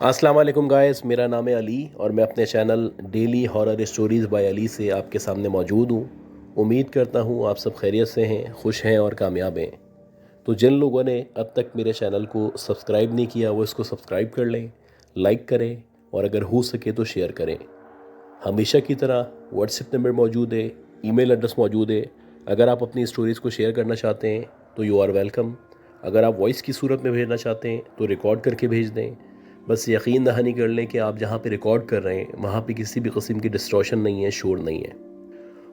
अस्सलाम वालेकुम गाइस, मेरा नाम है अली और मैं अपने channel daily horror stories by Ali से आपके सामने मौजूद हूँ। उम्मीद करता हूँ आप सब खैरियत से हैं, खुश हैं और कामयाब हैं। तो जिन लोगों ने अब तक मेरे चैनल को सब्सक्राइब नहीं किया वो इसको सब्सक्राइब कर लें, लाइक करें और अगर हो सके तो शेयर करें। हमेशा की तरह व्हाट्सएप नंबर मौजूद है, ईमेल एड्रेस मौजूद है। अगर आप अपनी स्टोरीज़ को शेयर करना चाहते हैं तो यू आर वेलकम। अगर आप वॉइस की सूरत में भेजना चाहते हैं तो रिकॉर्ड करके भेज दें। बस यकीन दहानी कर लें कि आप जहाँ पे रिकॉर्ड कर रहे हैं वहाँ पे किसी भी किस्म की डिस्टॉर्शन नहीं है, शोर नहीं है।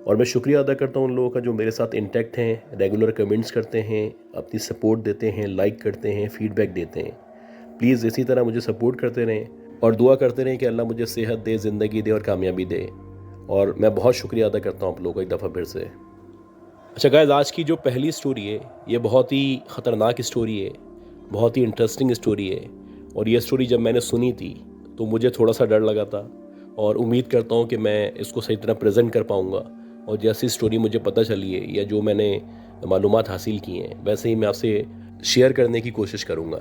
और मैं शुक्रिया अदा करता हूँ उन लोगों का जो मेरे साथ इंटैक्ट हैं, रेगुलर कमेंट्स करते हैं, अपनी सपोर्ट देते हैं, लाइक करते हैं, फीडबैक देते हैं। प्लीज़ इसी तरह मुझे सपोर्ट करते रहें और दुआ करते रहें कि अल्लाह मुझे सेहत दे, ज़िंदगी दे और कामयाबी दे। और मैं बहुत शुक्रिया अदा करता हूँ आप लोगों का एक दफ़ा फिर से। अच्छा गाइस, आज की जो पहली स्टोरी है ये बहुत ही ख़तरनाक स्टोरी है, बहुत ही इंटरेस्टिंग स्टोरी है। और ये स्टोरी जब मैंने सुनी थी तो मुझे थोड़ा सा डर लगा था और उम्मीद करता हूँ कि मैं इसको सही तरह प्रेजेंट कर पाऊँगा। और जैसी स्टोरी मुझे पता चली है या जो मैंने मालूमात हासिल की हैं वैसे ही मैं आपसे शेयर करने की कोशिश करूँगा।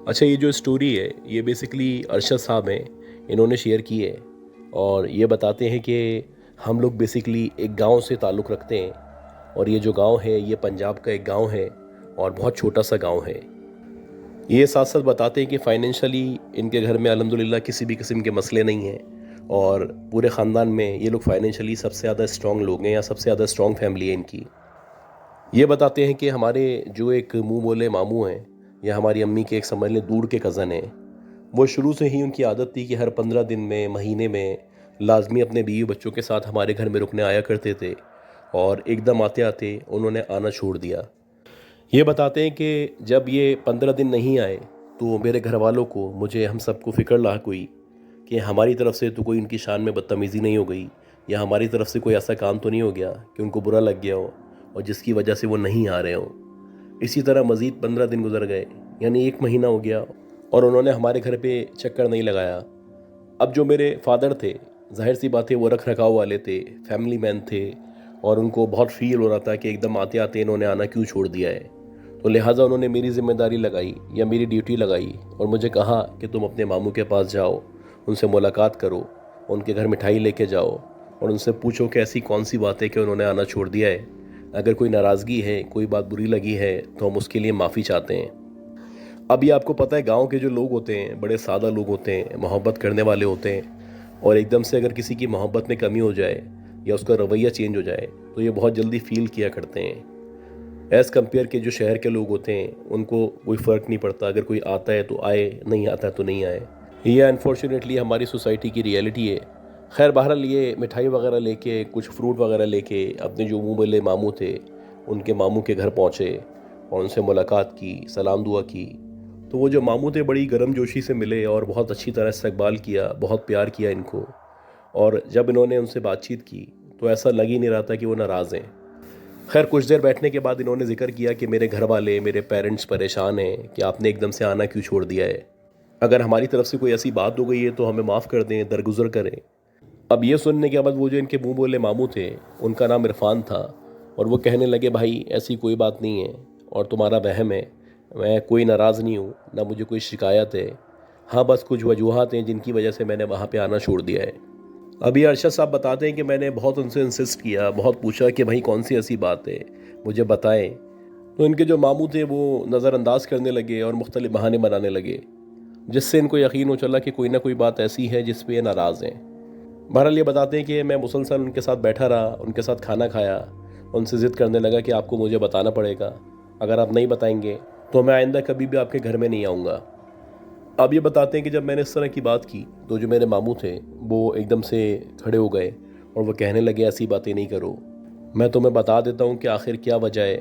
अच्छा, ये जो स्टोरी है ये बेसिकली अरशद साहब हैं, इन्होंने शेयर की है। और ये बताते हैं कि हम लोग बेसिकली एक गांव से ताल्लुक़ रखते हैं और ये जो गांव है ये पंजाब का एक गांव है और बहुत छोटा सा गांव है। ये साथ साथ बताते हैं कि फाइनेंशियली इनके घर में अल्हम्दुलिल्लाह किसी भी किस्म के मसले नहीं हैं और पूरे ख़ानदान में ये लोग फाइनेंशियली सबसे ज़्यादा स्ट्रॉन्ग लोग हैं या सबसे ज़्यादा स्ट्रॉन्ग फैमिली है इनकी। ये बताते हैं कि हमारे जो एक मुंह बोले मामू हैं या हमारी अम्मी के एक समझ लें दूर के कज़न हैं, वो शुरू से ही उनकी आदत थी कि हर 15 दिन में, महीने में लाजमी अपने बीवी बच्चों के साथ हमारे घर में रुकने आया करते थे। और एकदम आते आते उन्होंने आना छोड़ दिया। ये बताते हैं कि जब ये 15 दिन नहीं आए तो मेरे घर वालों को, मुझे, हम सबको फ़िक्र लाक हुई कि हमारी तरफ से तो कोई उनकी शान में बदतमीज़ी नहीं हो गई या हमारी तरफ से कोई ऐसा काम तो नहीं हो गया कि उनको बुरा लग गया हो और जिसकी वजह से वो नहीं आ रहे हों। इसी तरह मज़ीद 15 दिन गुजर गए, यानी 1 महीना हो गया और उन्होंने हमारे घर पे चक्कर नहीं लगाया। अब जो मेरे फादर थे, जाहिर सी बात है वो रख रखाव वाले थे, फैमिली मैन थे और उनको बहुत फील हो रहा था कि एकदम आते आते इन्होंने आना क्यों छोड़ दिया है। तो लिहाजा उन्होंने मेरी ज़िम्मेदारी लगाई या मेरी ड्यूटी लगाई और मुझे कहा कि तुम अपने मामू के पास जाओ, उनसे मुलाकात करो, उनके घर मिठाई लेके जाओ और उनसे पूछो कि ऐसी कौन सी बात है कि उन्होंने आना छोड़ दिया है। अगर कोई नाराज़गी है, कोई बात बुरी लगी है तो हम उसके लिए माफ़ी चाहते हैं। अब ये आपको पता है गांव के जो लोग होते हैं बड़े सादा लोग होते हैं, मोहब्बत करने वाले होते हैं और एकदम से अगर किसी की मोहब्बत में कमी हो जाए या उसका रवैया चेंज हो जाए तो ये बहुत जल्दी फील किया करते हैं। एज़ कम्पेयर के जो शहर के लोग होते हैं उनको कोई फ़र्क नहीं पड़ता, अगर कोई आता है तो आए, नहीं आता है तो नहीं आए। ये अनफॉर्चुनेटली हमारी सोसाइटी की रियलिटी है। खैर बहरहाल ये मिठाई वगैरह लेके, कुछ फ्रूट वगैरह लेके अपने जो मुँह बोले मामू थे उनके मामू के घर पहुँचे और उनसे मुलाकात की, सलाम दुआ की। तो वो जो मामू थे बड़ी गर्मजोशी से मिले और बहुत अच्छी तरह इस्तकबाल किया, बहुत प्यार किया इनको। और जब इन्होंने उनसे बातचीत की तो ऐसा लग ही नहीं रहा था कि वो नाराज़ हैं। खैर कुछ देर बैठने के बाद इन्होंने ज़िक्र किया कि मेरे घर वाले, मेरे पेरेंट्स परेशान हैं कि आपने एकदम से आना क्यों छोड़ दिया है। अगर हमारी तरफ से कोई ऐसी बात हो गई है तो हमें माफ़ कर दें, दरगुजर करें। अब ये सुनने के बाद वो जो इनके मुंह बोले मामू थे, उनका नाम इरफान था और वो कहने लगे भाई ऐसी कोई बात नहीं है और तुम्हारा वहम है, मैं कोई नाराज़ नहीं हूँ, ना मुझे कोई शिकायत है। हाँ बस कुछ वजूहात हैं जिनकी वजह से मैंने वहाँ पे आना छोड़ दिया है। अभी अरशद साहब बताते हैं कि मैंने बहुत उनसे इंसिस्ट किया, बहुत पूछा कि भाई कौन सी ऐसी बात है, मुझे बताएं। तो इनके जो मामू थे वो नज़रअंदाज करने लगे और मुख्तलिफ बहाने बनाने लगे, जिससे इनको यकीन हो चला कि कोई ना कोई बात ऐसी है जिस पे ये नाराज़ हैं। बहरहाल ये बताते हैं कि मैं मुसलसल उनके साथ बैठा रहा, उनके साथ खाना खाया, उनसे ज़िद करने लगा कि आपको मुझे बताना पड़ेगा, अगर आप नहीं बताएंगे तो मैं आइंदा कभी भी आपके घर में नहीं आऊँगा। अब ये बताते हैं कि जब मैंने इस तरह की बात की तो जो मेरे मामू थे वो एकदम से खड़े हो गए और वो कहने लगे ऐसी बातें नहीं करो, मैं तुम्हें बता देता हूँ कि आखिर क्या वजह है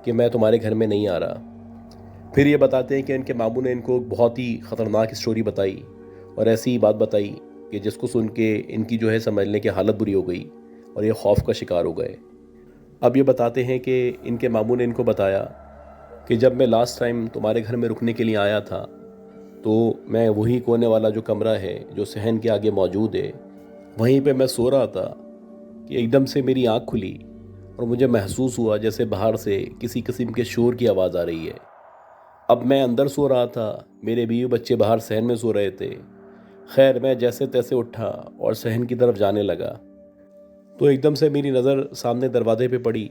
कि मैं तुम्हारे घर में नहीं आ रहा। फिर ये बताते हैं कि इनके मामू ने इनको बहुत ही ख़तरनाक स्टोरी बताई और ऐसी ही बात बताई कि जिसको सुन के इनकी जो है समझ लें कि हालत बुरी हो गई और ये खौफ का शिकार हो गए। अब ये बताते हैं कि इनके मामू ने इनको बताया कि जब मैं लास्ट टाइम तुम्हारे घर में रुकने के लिए आया था तो मैं वही कोने वाला जो कमरा है जो सहन के आगे मौजूद है, वहीं पे मैं सो रहा था कि एकदम से मेरी आँख खुली और मुझे महसूस हुआ जैसे बाहर से किसी किस्म के शोर की आवाज़ आ रही है। अब मैं अंदर सो रहा था, मेरे बीवी बच्चे बाहर सहन में सो रहे थे। खैर मैं जैसे तैसे उठा और सहन की तरफ जाने लगा तो एकदम से मेरी नज़र सामने दरवाजे पे पड़ी।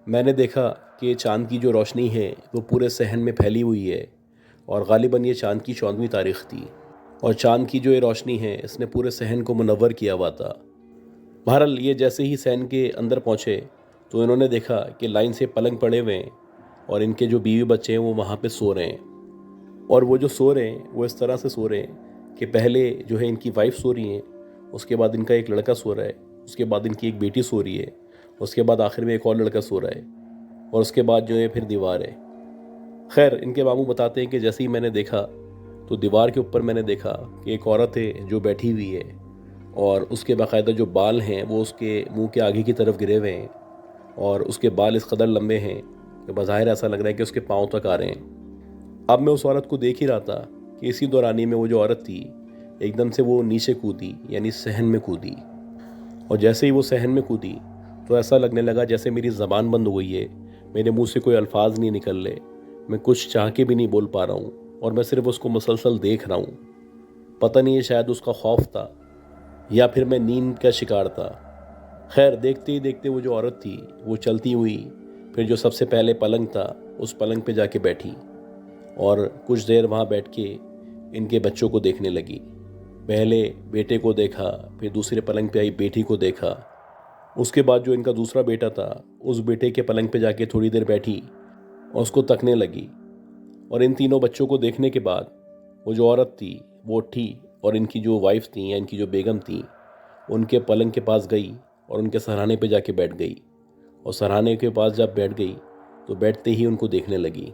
मैंने देखा कि चाँद की जो रोशनी है वो पूरे सहन में फैली हुई है और ग़ालिबन ये चाँद की 14वीं तारीख़ थी और चाँद की जो ये रोशनी है इसने पूरे सहन को मुनव्वर किया हुआ था। बहरहाल ये जैसे ही सहन के अंदर पहुँचे तो इन्होंने देखा कि लाइन से पलंग पड़े हुए हैं और इनके जो बीवी बच्चे हैं वो वहाँ पे सो रहे हैं। और वो जो सो रहे हैं वो इस तरह से सो रहे हैं कि पहले जो है इनकी वाइफ सो रही हैं, उसके बाद इनका एक लड़का सो रहा है, उसके बाद इनकी एक बेटी सो रही है, उसके बाद आखिर में एक और लड़का सो रहा है और उसके बाद जो है फिर दीवार है। खैर इनके मामू बताते हैं कि जैसे ही मैंने देखा तो दीवार के ऊपर मैंने देखा कि एक औरत है जो बैठी हुई है और उसके बाकायदा जो बाल हैं वो उसके मुंह के आगे की तरफ गिरे हुए हैं और उसके बाल इस कदर लंबे हैं कि बज़ाहिर ऐसा लग रहा है कि उसके पाँव तक आ रहे हैं। अब मैं उस औरत को देख ही रहा था कि इसी दौरानी में वो जो औरत थी एकदम से वो नीचे कूदी, यानी सहन में कूदी। और जैसे ही वो सहन में कूदी तो ऐसा लगने लगा जैसे मेरी ज़बान बंद हो गई है, मेरे मुंह से कोई अल्फाज नहीं निकल रहे, मैं कुछ चाह के भी नहीं बोल पा रहा हूँ और मैं सिर्फ उसको मुसलसल देख रहा हूँ। पता नहीं है शायद उसका खौफ था या फिर मैं नींद का शिकार था। खैर देखते ही देखते वो जो औरत थी वो चलती हुई फिर जो सबसे पहले पलंग था उस पलंग पे जाके बैठी और कुछ देर वहाँ बैठ के इनके बच्चों को देखने लगी। पहले बेटे को देखा, फिर दूसरे पलंग पे आई बेटी को देखा, उसके बाद जो इनका दूसरा बेटा था उस बेटे के पलंग पे जाके थोड़ी देर बैठी और उसको तकने लगी। और इन तीनों बच्चों को देखने के बाद वो जो औरत थी वो उठी और इनकी जो वाइफ थी या इनकी जो बेगम थी उनके पलंग के पास गई और उनके सरहाने पे जाके बैठ गई और सरहाने के पास जब बैठ गई तो बैठते ही उनको देखने लगी।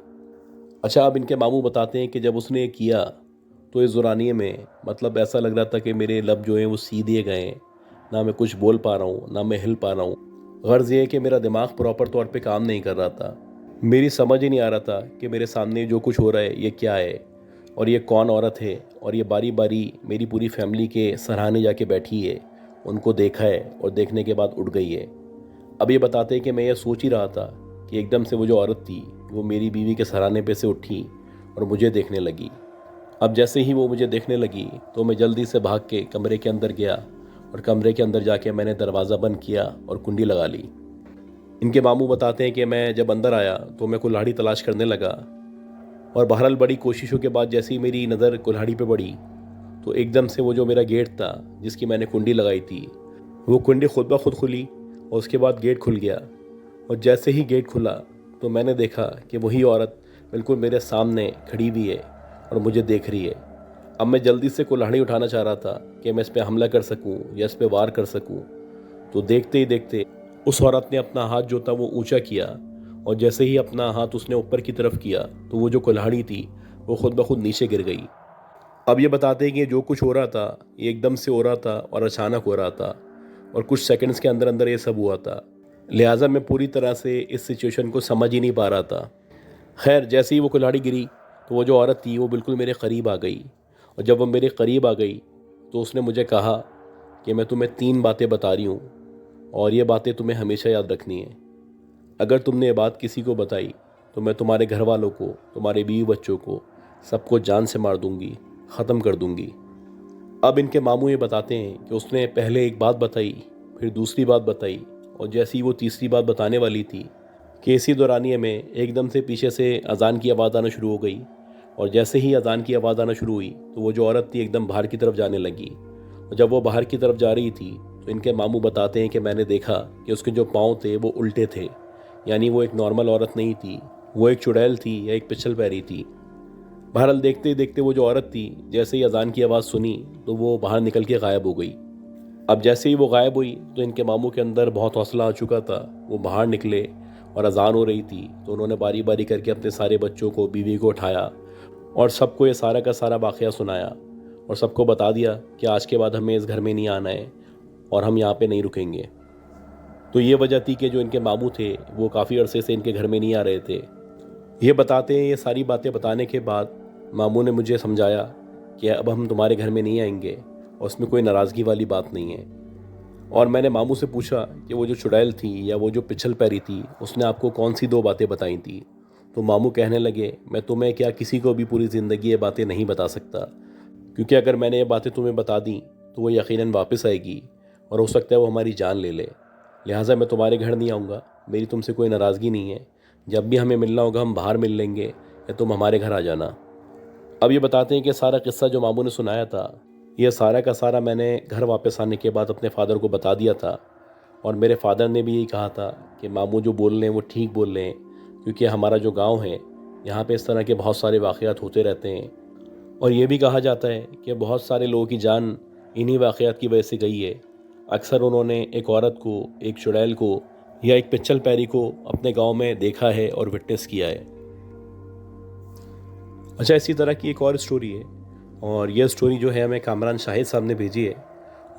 अच्छा, अब इनके मामू बताते हैं कि जब उसने ये किया तो इस दौरानिए में मतलब ऐसा लग रहा था कि मेरे लब जो हैं वो सीधे गए हैं, ना मैं कुछ बोल पा रहा हूँ ना मैं हिल पा रहा हूँ। गर्ज़ ये है कि मेरा दिमाग प्रॉपर तौर पे काम नहीं कर रहा था, मेरी समझ ही नहीं आ रहा था कि मेरे सामने जो कुछ हो रहा है ये क्या है और ये कौन औरत है और ये बारी बारी मेरी पूरी फैमिली के सराहने जाके बैठी है, उनको देखा है और देखने के बाद उठ गई है। अब ये बताते हैं कि मैं ये सोच ही रहा था कि एकदम से वो जो औरत थी वो मेरी बीवी के सराहने पे से उठी और मुझे देखने लगी। अब जैसे ही वो मुझे देखने लगी तो मैं जल्दी से भाग के कमरे के अंदर गया और कमरे के अंदर जाके मैंने दरवाज़ा बंद किया और कुंडी लगा ली। इनके मामू बताते हैं कि मैं जब अंदर आया तो मैं कुल्हाड़ी तलाश करने लगा और बहरहाल बड़ी कोशिशों के बाद जैसे ही मेरी नज़र कुल्हाड़ी पे पड़ी तो एकदम से वो जो मेरा गेट था जिसकी मैंने कुंडी लगाई थी वो कुंडी खुद ब खुद खुली और उसके बाद गेट खुल गया। और जैसे ही गेट खुला तो मैंने देखा कि वही औरत बिल्कुल मेरे सामने खड़ी हुई है और मुझे देख रही है। अब मैं जल्दी से कुल्हाड़ी उठाना चाह रहा था कि मैं इस पर हमला कर सकूं या इस पर वार कर सकूं, तो देखते ही देखते उस औरत ने अपना हाथ जो था वो ऊंचा किया और जैसे ही अपना हाथ उसने ऊपर की तरफ किया तो वो जो कुल्हाड़ी थी वो खुद ब खुद नीचे गिर गई। अब ये बताते हैं कि जो कुछ हो रहा था ये एकदम से हो रहा था और अचानक हो रहा था और कुछ सेकंड्स के अंदर अंदर ये सब हुआ था, लिहाजा मैं पूरी तरह से इस सिचुएशन को समझ ही नहीं पा रहा था। खैर जैसे ही वो कुल्हाड़ी गिरी तो वो जो औरत थी वो बिल्कुल मेरे करीब आ गई और जब वो मेरे करीब आ गई तो उसने मुझे कहा कि मैं तुम्हें 3 बातें बता रही हूँ और ये बातें तुम्हें हमेशा याद रखनी है। अगर तुमने ये बात किसी को बताई तो मैं तुम्हारे घर वालों को, तुम्हारे बीवी बच्चों को, सबको जान से मार दूंगी, ख़त्म कर दूंगी। अब इनके मामू ये बताते हैं कि उसने पहले एक बात बताई, फिर दूसरी बात बताई और जैसी ही वो तीसरी बात बताने वाली थी कि इसी दौरानिए में एकदम से पीछे से अज़ान की आवाज़ आना शुरू हो गई और जैसे ही अज़ान की आवाज़ आना शुरू हुई तो वो जो औरत थी एकदम बाहर की तरफ जाने लगी। और जब वो बाहर की तरफ जा रही थी तो इनके मामू बताते हैं कि मैंने देखा कि उसके जो पाँव थे वो उल्टे थे, यानी वो एक नॉर्मल औरत नहीं थी, वो एक चुड़ैल थी या एक पिछल पैरी थी। बहरहाल देखते ही देखते वो जो औरत थी जैसे ही अज़ान की आवाज़ सुनी तो वो बाहर निकल के गायब हो गई। अब जैसे ही वो गायब हुई तो इनके मामू के अंदर बहुत हौसला आ चुका था, वो बाहर निकले और अज़ान हो रही थी तो उन्होंने बारी बारी करके अपने सारे बच्चों को, बीवी को उठाया और सबको ये सारा का सारा वाक़या सुनाया और सबको बता दिया कि आज के बाद हमें इस घर में नहीं आना है और हम यहाँ पे नहीं रुकेंगे। तो ये वजह थी कि जो इनके मामू थे वो काफ़ी अरसे से इनके घर में नहीं आ रहे थे। ये बताते हैं ये सारी बातें बताने के बाद मामू ने मुझे समझाया कि अब हम तुम्हारे घर में नहीं आएंगे और उसमें कोई नाराज़गी वाली बात नहीं है। और मैंने मामू से पूछा कि वो जो चुड़ैल थी या वो जो पिछल पैरी थी उसने आपको कौन सी 2 बातें बताई थी। तो मामू कहने लगे, मैं तुम्हें क्या किसी को भी पूरी ज़िंदगी ये बातें नहीं बता सकता, क्योंकि अगर मैंने ये बातें तुम्हें बता दी तो वो यकीनन वापस आएगी और हो सकता है वो हमारी जान ले ले। लिहाजा मैं तुम्हारे घर नहीं आऊँगा, मेरी तुमसे कोई नाराज़गी नहीं है। जब भी हमें मिलना होगा हम बाहर मिल लेंगे या तुम हमारे घर आ जाना। अब ये बताते हैं कि सारा किस्सा जो मामू ने सुनाया था, ये सारा का सारा मैंने घर वापस आने के बाद अपने फ़ादर को बता दिया था। और मेरे फ़ादर ने भी यही कहा था कि मामू जो बोल रहे हैं वो ठीक बोल रहे हैं, क्योंकि हमारा जो गांव है यहाँ पे इस तरह के बहुत सारे वाक़यात होते रहते हैं। और ये भी कहा जाता है कि बहुत सारे लोगों की जान इन्हीं वाक़यात की वजह से गई है। अक्सर उन्होंने एक औरत को, एक चुड़ैल को या एक पिच्चल पैरी को अपने गांव में देखा है और विटनेस किया है। अच्छा, इसी तरह की एक और स्टोरी है, और यह स्टोरी जो है हमें कामरान शाहिद साहब ने भेजी है।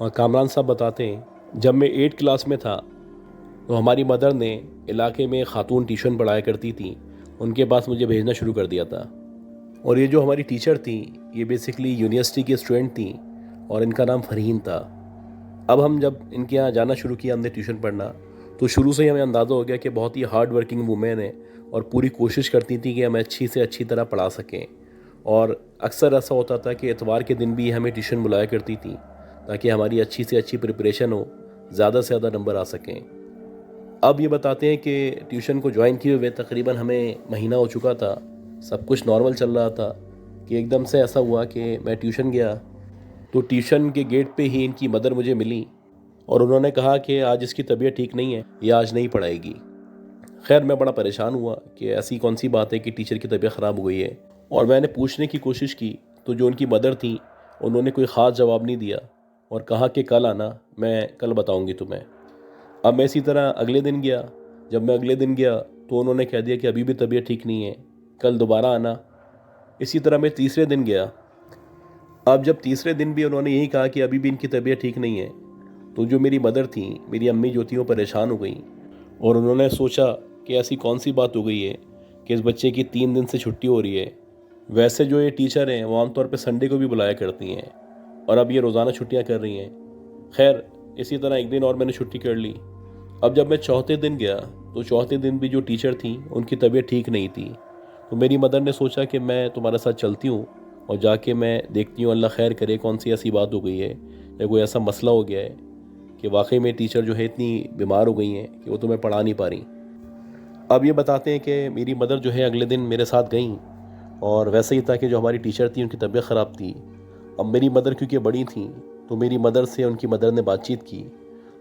और कामरान साहब बताते हैं, जब मैं 8 क्लास में था तो हमारी मदर ने इलाके में खातून ट्यूशन पढ़ाया करती थी, उनके पास मुझे भेजना शुरू कर दिया था। और ये जो हमारी टीचर थी ये बेसिकली यूनिवर्सिटी की स्टूडेंट थी और इनका नाम फरहीन था। अब हम जब इनके यहाँ जाना शुरू किया हमने ट्यूशन पढ़ना, तो शुरू से ही हमें अंदाज़ा हो गया कि बहुत ही हार्ड वर्किंग वूमेन है और पूरी कोशिश करती थी कि हमें अच्छी से अच्छी तरह पढ़ा सकें। और अक्सर ऐसा होता था कि इतवार के दिन भी हमें ट्यूशन बुलाया करती थी ताकि हमारी अच्छी से अच्छी प्रिपरेशन हो, ज़्यादा से ज़्यादा नंबर आ सकें। अब ये बताते हैं कि ट्यूशन को ज्वाइन किए हुए तकरीबन हमें महीना हो चुका था, सब कुछ नॉर्मल चल रहा था कि एकदम से ऐसा हुआ कि मैं ट्यूशन गया तो ट्यूशन के गेट पे ही इनकी मदर मुझे मिली और उन्होंने कहा कि आज इसकी तबीयत ठीक नहीं है, ये आज नहीं पढ़ाएगी। खैर मैं बड़ा परेशान हुआ कि ऐसी कौन सी बात है कि टीचर की तबीयत ख़राब हो गई है। और मैंने पूछने की कोशिश की तो जो उनकी मदर थी उन्होंने कोई ख़ास जवाब नहीं दिया और कहा कि कल आना, मैं कल बताऊंगी तुम्हें। अब मैं इसी तरह अगले दिन गया। जब मैं अगले दिन गया तो उन्होंने कह दिया कि अभी भी तबीयत ठीक नहीं है, कल दोबारा आना। इसी तरह मैं तीसरे दिन गया। अब जब तीसरे दिन भी उन्होंने यही कहा कि अभी भी इनकी तबीयत ठीक नहीं है, तो जो मेरी मदर थी, मेरी अम्मी जो थी, वो परेशान हो गई और उन्होंने सोचा कि ऐसी कौन सी बात हो गई है कि इस बच्चे की 3 दिन से छुट्टी हो रही है। वैसे जो ये टीचर हैं वो आमतौर पे संडे को भी बुलाया करती हैं और अब ये रोज़ाना छुट्टियां कर रही हैं। खैर इसी तरह एक दिन और मैंने छुट्टी कर ली। अब जब मैं चौथे दिन गया तो चौथे दिन भी जो टीचर थी उनकी तबीयत ठीक नहीं थी। तो मेरी मदर ने सोचा कि मैं तुम्हारे साथ चलती हूँ और जाके मैं देखती हूँ, अल्लाह खैर करे, कौन सी ऐसी बात हो गई है या कोई ऐसा मसला हो गया है कि वाकई में टीचर जो है इतनी बीमार हो गई हैं कि वो तुम्हें पढ़ा नहीं पा रही। अब ये बताते हैं कि मेरी मदर जो है अगले दिन मेरे साथ गई और वैसे ही था कि जो हमारी टीचर थी उनकी तबीयत ख़राब थी। अब मेरी मदर क्योंकि बड़ी थी तो मेरी मदर से उनकी मदर ने बातचीत की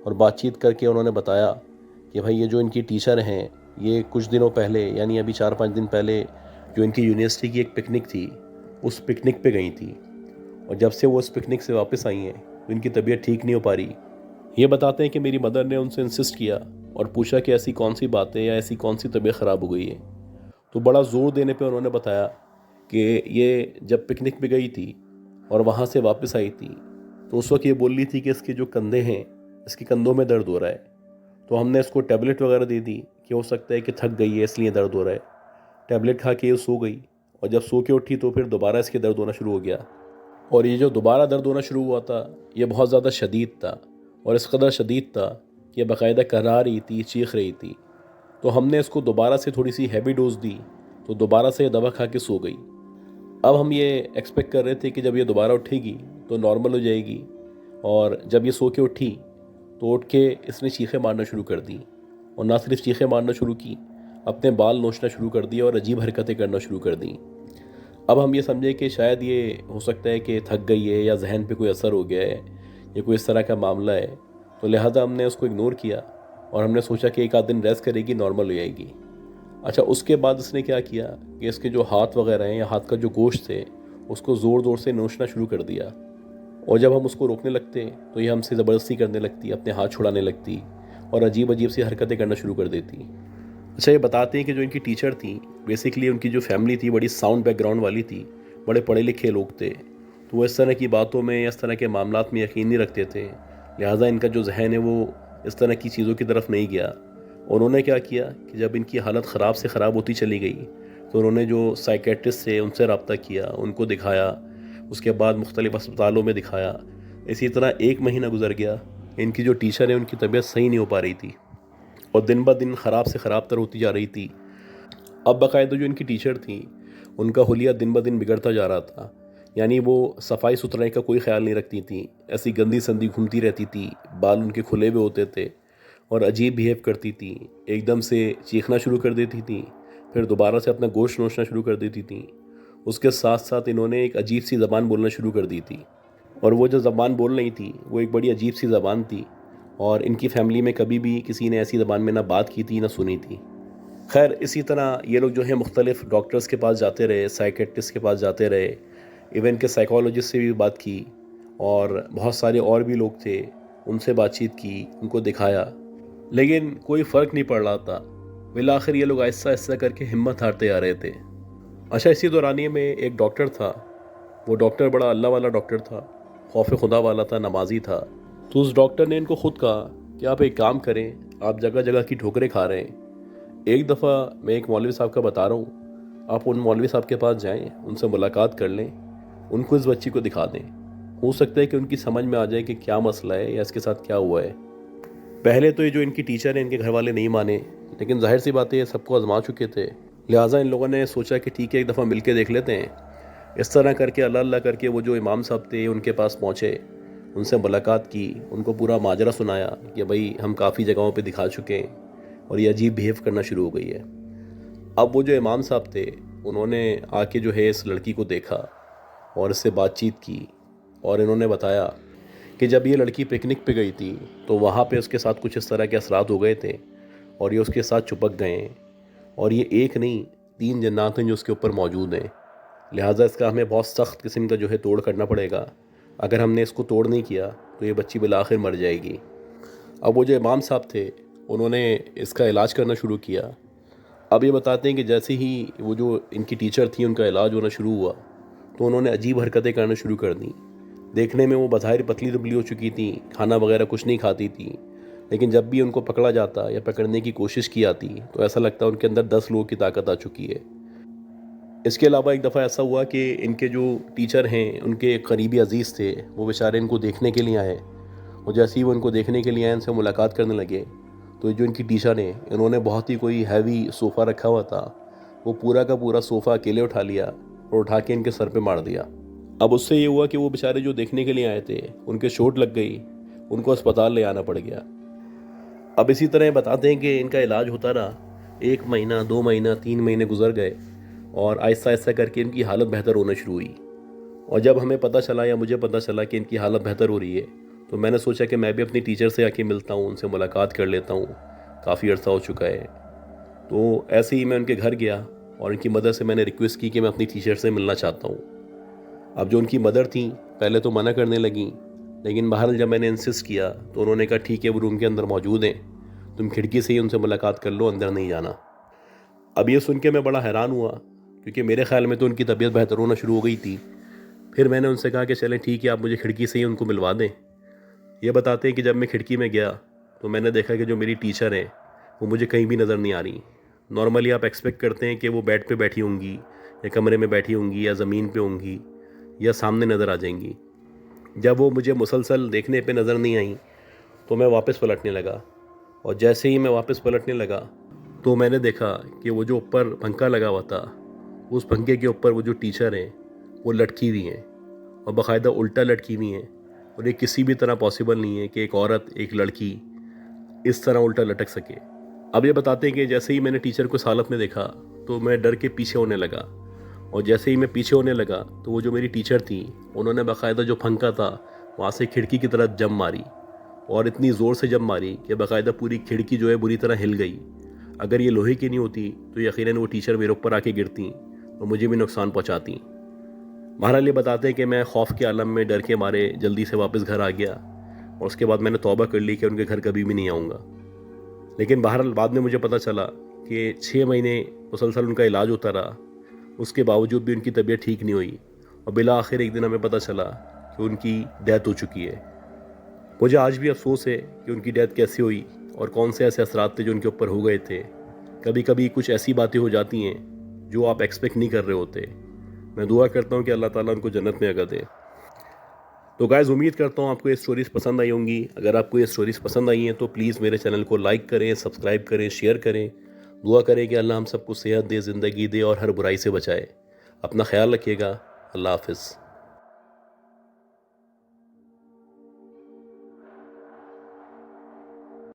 और बातचीत करके उन्होंने बताया कि भाई ये जो इनकी टीचर हैं ये कुछ दिनों पहले, यानी अभी 4-5 दिन पहले, जो इनकी यूनिवर्सिटी की एक पिकनिक थी उस पिकनिक पे गई थी और जब से वो उस पिकनिक से वापस आई हैं तो इनकी तबीयत ठीक नहीं हो पा रही। ये बताते हैं कि मेरी मदर ने उनसे इंसिस्ट किया और पूछा कि ऐसी कौन सी बात है या ऐसी कौन सी तबीयत ख़राब हो गई है। तो बड़ा ज़ोर देने पे उन्होंने बताया कि ये जब पिकनिक पे गई थी और वहाँ से वापस आई थी तो उस वक्त ये बोल रही थी कि इसके जो कंधे हैं, इसके कंधों में दर्द हो रहा है। तो हमने इसको टैबलेट वगैरह दे दी कि हो सकता है कि थक गई है इसलिए दर्द हो रहा है। टैबलेट खा के ये सो गई और जब सो के उठी तो फिर दोबारा इसके दर्द होना शुरू हो गया। और ये जो दोबारा दर्द होना शुरू हुआ था ये बहुत ज़्यादा शदीद था और इस कदर शदीद था कि बाकायदा करहा रही थी, चीख रही थी। तो हमने इसको दोबारा से थोड़ी सी हैवी डोज दी तो दोबारा से दवा खा के सो गई। अब हम ये एक्सपेक्ट कर रहे थे कि जब ये दोबारा उठेगी तो नॉर्मल हो जाएगी, और जब ये सो के उठी तो उठ के इसने चीखें मारना शुरू कर दी और ना सिर्फ चीखें मारना शुरू की, अपने बाल नोचना शुरू कर दिया और अजीब हरकतें करना शुरू कर दी। अब हम ये समझे कि शायद ये हो सकता है कि थक गई है या जहन पे कोई असर हो गया है या कोई इस तरह का मामला है, तो लिहाजा हमने उसको इग्नोर किया और हमने सोचा कि एक आध दिन रेस्ट करेगी, नॉर्मल हो जाएगी। अच्छा, उसके बाद इसने क्या किया कि इसके जो हाथ वगैरह हैं या हाथ का जो गोश्त है उसको ज़ोर ज़ोर से नोचना शुरू कर दिया। और जब हम उसको रोकने लगते तो ये हमसे ज़बरदस्ती करने लगती, अपने हाथ छुड़ाने लगती और अजीब अजीब सी हरकतें करना शुरू कर देती। अच्छा, ये बताते हैं कि जो इनकी टीचर थी बेसिकली उनकी जो फैमिली थी बड़ी साउंड बैकग्राउंड वाली थी, बड़े पढ़े लिखे लोग थे, तो वो इस तरह की बातों में, इस तरह के मामलात में यकीन नहीं रखते थे। लिहाजा इनका जो जहन है वो इस तरह की चीज़ों की तरफ नहीं गया। उन्होंने क्या किया कि जब इनकी हालत ख़राब से ख़राब होती चली गई तो उन्होंने जो साइकेट्रिस्ट थे उनसे रब्ता किया, उनको दिखाया, उसके बाद मुख्तलिफ़ अस्पतालों में दिखाया। इसी तरह 1 महीना गुजर गया, इनकी जो टीचर है उनकी तबीयत सही नहीं हो पा रही थी और दिन ब दिन ख़राब से ख़राब तर होती जा रही थी। अब बाकायदा जो इनकी टीचर थी उनका हुलिया दिन ब दिन बिगड़ता जा रहा था। यानी वो सफाई सुथराई का कोई ख्याल नहीं रखती थी, ऐसी गंदी संदी घूमती रहती थी, बाल उनके खुले हुए होते थे और अजीब बिहेव करती थी। एकदम से चीखना शुरू कर देती थी, फिर दोबारा से अपना गोश्त नोचना शुरू कर देती थी। उसके साथ साथ इन्होंने एक अजीब सी ज़बान बोलना शुरू कर दी थी, और वो जो ज़बान बोल रही थी वो एक बड़ी अजीब सी ज़बान थी, और इनकी फैमिली में कभी भी किसी ने ऐसी ज़बान में ना बात की थी ना सुनी थी। खैर, इसी तरह ये लोग जो है मुख्तलिफ़ डॉक्टर्स के पास जाते रहे, साइकेट्रिस्ट के पास जाते रहे, इवन के साइकोलॉजिस्ट से भी बात की, और बहुत सारे और भी लोग थे, उनसे बातचीत की, उनको दिखाया, लेकिन कोई फ़र्क नहीं पड़ रहा था। बिलाखिर ये लोग आहिस्ता आहिस्ता करके हिम्मत हारते आ रहे थे। अच्छा, इसी दौरानिए में एक डॉक्टर था। वो डॉक्टर बड़ा अल्लाह वाला डॉक्टर था, खौफ खुदा वाला था, नमाजी था। तो उस डॉक्टर ने इनको खुद कहा कि आप एक काम करें, आप जगह जगह की ठोकरें खा रहे हैं। एक दफ़ा मैं एक मौलवी साहब का बता रहा हूँ, आप उन मौलवी साहब के पास जाएं, उनसे मुलाकात कर लें, उनको इस बच्ची को दिखा दें। हो सकता है कि उनकी समझ में आ जाए कि क्या मसला है या इसके साथ क्या हुआ है। पहले तो ये जो इनकी टीचर है, इनके घर वाले नहीं माने, लेकिन जाहिर सी बात है ये सबको आजमा चुके थे। लिहाजा इन लोगों ने सोचा कि ठीक है, एक दफ़ा मिल के देख लेते हैं। इस तरह करके अल्लाह अल्लाह करके वो जो इमाम साहब थे उनके पास पहुँचे, उनसे मुलाकात की, उनको पूरा माजरा सुनाया कि भाई हम काफ़ी जगहों पे दिखा चुके हैं और ये अजीब बिहेव करना शुरू हो गई है। अब वो जो इमाम साहब थे उन्होंने आके जो है इस लड़की को देखा और इससे बातचीत की, और इन्होंने बताया कि जब ये लड़की पिकनिक पे गई थी तो वहाँ पे उसके साथ कुछ इस तरह के असरात हो गए थे और ये उसके साथ चिपक गए हैं, और ये एक नहीं 3 जन्नात हैं जो उसके ऊपर मौजूद हैं। लिहाजा इसका हमें बहुत सख्त किस्म का जो है तोड़ करना पड़ेगा। अगर हमने इसको तोड़ नहीं किया तो ये बच्ची बिलाखिर मर जाएगी। अब वो जो इमाम साहब थे उन्होंने इसका इलाज करना शुरू किया। अब ये बताते हैं कि जैसे ही वो जो इनकी टीचर थी उनका इलाज होना शुरू हुआ तो उन्होंने अजीब हरकतें करना शुरू कर दी। देखने में वो बज़ाहिर पतली दुबली हो चुकी थी, खाना वगैरह कुछ नहीं खाती थी, लेकिन जब भी उनको पकड़ा जाता या पकड़ने की कोशिश की जाती तो ऐसा लगता उनके अंदर 10 लोगों की ताकत आ चुकी है। इसके अलावा एक दफ़ा ऐसा हुआ कि इनके जो टीचर हैं उनके एक करीबी अजीज़ थे, वो बेचारे इनको देखने के लिए आए, और जैसे ही वो इनको देखने के लिए आए, इनसे मुलाकात करने लगे, तो जो इनकी टीचर हैं इन्होंने बहुत ही कोई हैवी सोफ़ा रखा हुआ था, वो पूरा का पूरा सोफ़ा अकेले उठा लिया और उठा के इनके सर पे मार दिया। अब उससे ये हुआ कि वो बेचारे जो देखने के लिए आए थे उनके चोट लग गई, उनको अस्पताल ले आना पड़ गया। अब इसी तरह बताते हैं कि इनका इलाज होता रहा, 1 महीना 2 महीना 3 महीने गुजर गए, और आहिस्ता आहिस्ता करके इनकी हालत बेहतर होना शुरू हुई। और जब हमें पता चला या मुझे पता चला कि इनकी हालत बेहतर हो रही है, तो मैंने सोचा कि मैं भी अपनी टीचर से आके मिलता हूँ, उनसे मुलाकात कर लेता हूँ, काफ़ी अर्सा हो चुका है। तो ऐसे ही मैं उनके घर गया और उनकी मदर से मैंने रिक्वेस्ट की कि मैं अपनी टीचर से मिलना चाहता हूँ। अब जो उनकी मदर थी पहले तो मना करने लगी, लेकिन बहरहाल जब मैंने इंसिस्ट किया तो उन्होंने कहा ठीक है, वो रूम के अंदर मौजूद हैं, तुम खिड़की से ही उनसे मुलाकात कर लो, अंदर नहीं जाना। अब ये सुन के मैं बड़ा हैरान हुआ, क्योंकि मेरे ख्याल में तो उनकी तबीयत बेहतर होना शुरू हो गई थी। फिर मैंने उनसे कहा कि चलें ठीक है, आप मुझे खिड़की से ही उनको मिलवा दें। ये बताते हैं कि जब मैं खिड़की में गया तो मैंने देखा कि जो मेरी टीचर है वो मुझे कहीं भी नज़र नहीं आ रही। नॉर्मली आप एक्सपेक्ट करते हैं कि वो बेड पे बैठी होंगी या कमरे में बैठी होंगी या ज़मीन पे होंगी या सामने नज़र आ जाएंगी। जब वो मुझे मुसलसल देखने पे नज़र नहीं आई तो मैं वापस पलटने लगा, और जैसे ही मैं वापस पलटने लगा तो मैंने देखा कि वो जो ऊपर पंखा लगा हुआ था, उस पंखे के ऊपर वो जो टीचर हैं वो लटकी हुई हैं, और बाकायदा उल्टा लटकी हुई हैं। और ये किसी भी तरह पॉसिबल नहीं है कि एक औरत, एक लड़की इस तरह उल्टा लटक सके। अब ये बताते हैं कि जैसे ही मैंने टीचर को इस हालत में देखा तो मैं डर के पीछे होने लगा, और जैसे ही मैं पीछे होने लगा तो वो जो मेरी टीचर थी उन्होंने बाकायदा जो पंखा था वहाँ से खिड़की की तरफ जंप मारी, और इतनी ज़ोर से जंप मारी कि बाकायदा पूरी खिड़की जो है बुरी तरह हिल गई। अगर ये लोहे की नहीं होती तो यकीनन वो टीचर मेरे ऊपर आके गिरती और मुझे भी नुकसान पहुँचाती। बहरहाल ये बताते हैं कि मैं खौफ के आलम में डर के मारे जल्दी से वापस घर आ गया, और उसके बाद मैंने तौबा कर ली कि उनके घर कभी भी नहीं आऊँगा। लेकिन बहरहाल बाद में मुझे पता चला कि 6 महीने मुसलसल उनका इलाज होता रहा, उसके बावजूद भी उनकी तबीयत ठीक नहीं हुई, और बिला आखिर एक दिन हमें पता चला कि उनकी डेथ हो चुकी है। मुझे आज भी अफसोस है कि उनकी डेथ कैसे हुई और कौन से ऐसे असरात थे जो उनके ऊपर हो गए थे। कभी कभी कुछ ऐसी बातें हो जाती हैं जो आप एक्सपेक्ट नहीं कर रहे होते। मैं दुआ करता हूँ कि अल्लाह ताला उनको जन्नत में जगह दे। तो गाइज़, उम्मीद करता हूँ आपको ये स्टोरीज़ पसंद आई होंगी। अगर आपको ये स्टोरीज़ पसंद आई हैं तो प्लीज़ मेरे चैनल को लाइक करें, सब्सक्राइब करें, शेयर करें, दुआ करें कि अल्लाह हम सबको सेहत दे, ज़िंदगी दे और हर बुराई से बचाए। अपना ख्याल रखिएगा। अल्लाह हाफ़िज़।